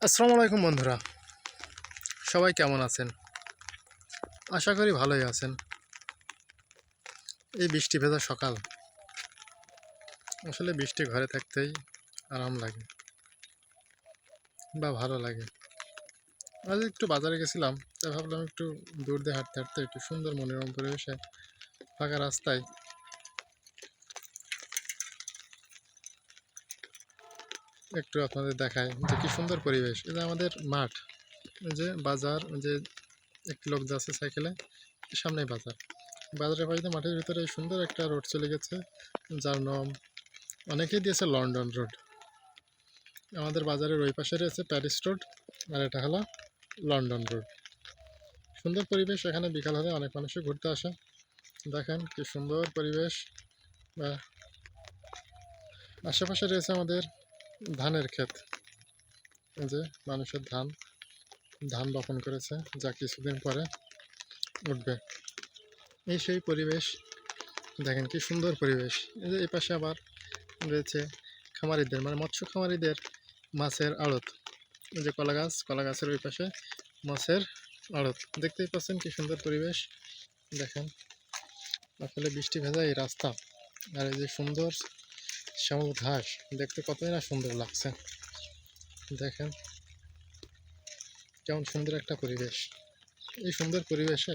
আসসালামু আলাইকুম বন্ধুরা, সবাই কেমন আছেন? আশা করি ভালোই আছেন। এই বৃষ্টি ভেজা সকাল, আসলে বৃষ্টি ঘরে থাকতেই আরাম লাগে বা ভালো লাগে। আজ একটু বাজারে গেছিলাম, তাই ভাবলাম একটু দূর দিয়ে হাঁটতে হাঁটতে একটু সুন্দর মনোরম পরিবেশে ফাঁকা রাস্তায় একটু আপনাদের দেখায় যে কি সুন্দর পরিবেশ। এই যে আমাদের মাঠ, এই যে বাজার, যে একটি লোক যাচ্ছে সাইকেলে, সামনেই বাজার। বাজারের পাশে মাঠের ভিতরে সুন্দর একটা রোড চলে গেছে, যার নাম অনেকেই দিয়েছে লন্ডন রোড। আমাদের বাজারের ওই পাশে রয়েছে প্যারিস রোড, আর এটা হলো লন্ডন রোড। সুন্দর পরিবেশ, এখানে বিকাল হলে অনেক মানুষই ঘুরতে আসে। দেখেন কি সুন্দর পরিবেশ। আশেপাশে রয়েছে আমাদের ধানের ক্ষেত, যে মানুষের ধান বপন করেছে, যা কিছুদিন পরে উঠবে। এই সেই পরিবেশ, দেখেন কি সুন্দর পরিবেশ। এই যে এই পাশে আবার রয়েছে খামারিদের, মানে মৎস্য খামারিদের মাছের আড়ত। এই যে কলা গাছের ওই পাশে মাছের আড়ত, দেখতেই পাচ্ছেন কি সুন্দর পরিবেশ। দেখেন আসলে বৃষ্টি ভেজা এই রাস্তা, আর এই যে সুন্দর শ্যামল ঘাস, দেখতে কতই না সুন্দর লাগছে। দেখেন কেমন সুন্দর একটা পরিবেশ। এই সুন্দর পরিবেশে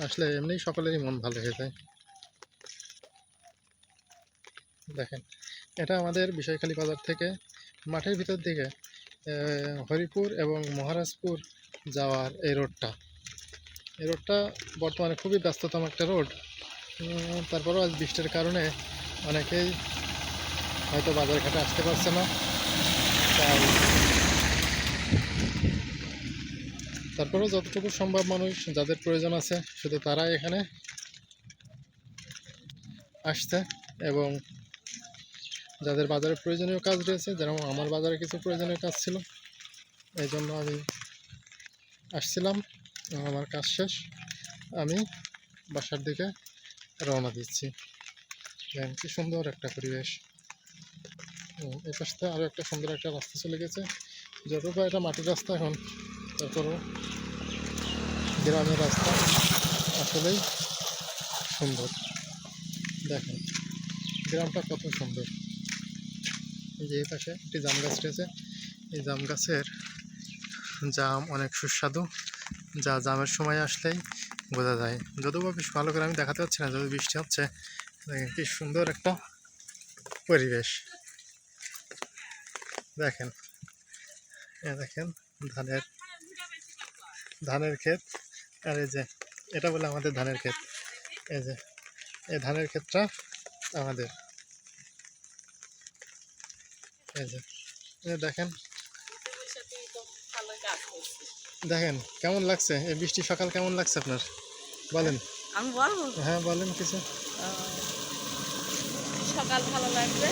আসলে এমনি সকলেরই মন ভালো হয়ে যায়। দেখেন এটা আমাদের বিষয়খালী বাজার থেকে মাঠের ভিতর দিকে হরিপুর এবং মহারাজপুর যাওয়ার এই রোডটা বর্তমানে খুবই ব্যস্ততম একটা রোড। তারপরেও আজ বৃষ্টির কারণে অনেকেই হয়তো বাজার ঘাটে আসতে পারছে না, তাই তারপরেও যতটুকু সম্ভব মানুষ যাদের প্রয়োজন আছে শুধু তারাই এখানে আসছে, এবং যাদের বাজারে প্রয়োজনীয় কাজ রয়েছে, যেমন আমার বাজারে কিছু প্রয়োজনীয় কাজ ছিল, এই জন্য আমি আসছিলাম। আমার কাজ শেষ, আমি বাসার দিকে রওনা দিচ্ছি। দেখেন কি সুন্দর একটা পরিবেশ। এই পাশ থেকে আরও একটা সুন্দর একটা রাস্তা চলে গেছে, যতটা এটা মাটির রাস্তা এখন, তারপরেও গ্রামের রাস্তা আসলেই সুন্দর। দেখেন গ্রামটা কত সুন্দর। এই যে এই পাশে একটি জাম গাছ রয়েছে, এই জাম গাছের জাম অনেক সুস্বাদু, যা জামের সময় আসলেই বোঝা যায়। যদিও বা বেশ ভালো করে আমি দেখাতে পারছি না, যদি বৃষ্টি হচ্ছে। দেখেন কি সুন্দর একটা পরিবেশ। দেখেন দেখেন ধানের ক্ষেত, আর এই যে এটা বলে আমাদের ধানের ক্ষেত। এই যে এই ধানের ক্ষেতটা আমাদের, এই যে দেখেন দেখেন কেমন লাগছে এই বৃষ্টি সকাল, কেমন লাগছে আপনার বলেন? আমি বলবো, হ্যাঁ বলেন কিছু। সকাল ভালো লাগবে,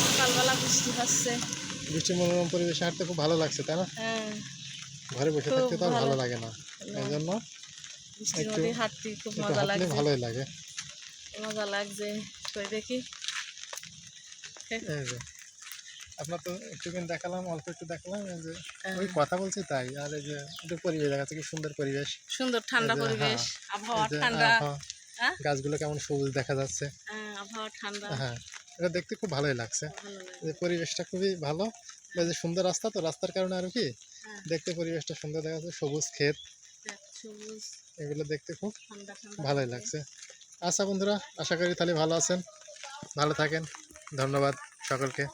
সকালবেলা বৃষ্টি হচ্ছে, বৃষ্টি মনোরম পরিবেশে হাঁটতে খুব ভালো লাগছে, তাই না? হ্যাঁ ঘরে বসে থাকতে তো আর ভালো লাগে না, এই জন্য বৃষ্টির একটু মধ্যে হাঁটতে খুব একটু মজা হাঁটলে লাগছে, ভালোই লাগে। মজা লাগছে কই দেখি। এই যে আপনার তো একটুখানি দেখালাম, অল্প একটু দেখালাম, এই যে ওই কথা বলছি তাই। আর এই যে একটু পরিবেশ দেখাচ্ছে, কি সুন্দর পরিবেশ, সুন্দর ঠান্ডা পরিবেশ, আবহাওয়া ঠান্ডা, গাছগুলো কেমন সবুজ দেখা যাচ্ছে, আবহাওয়া ঠান্ডা। হ্যাঁ এটা দেখতে খুব ভালোই লাগছে। যে পরিবেশটা খুবই ভালো, যে সুন্দর রাস্তা, তো রাস্তার কারণে আরো কি দেখতে পরিবেশটা সুন্দর দেখা যাচ্ছে, সবুজ ক্ষেত, এগুলো দেখতে খুব ভালোই লাগছে। আচ্ছা বন্ধুরা, আশা করি তাহলে ভালো আছেন, ভালো থাকেন। ধন্যবাদ সকলকে।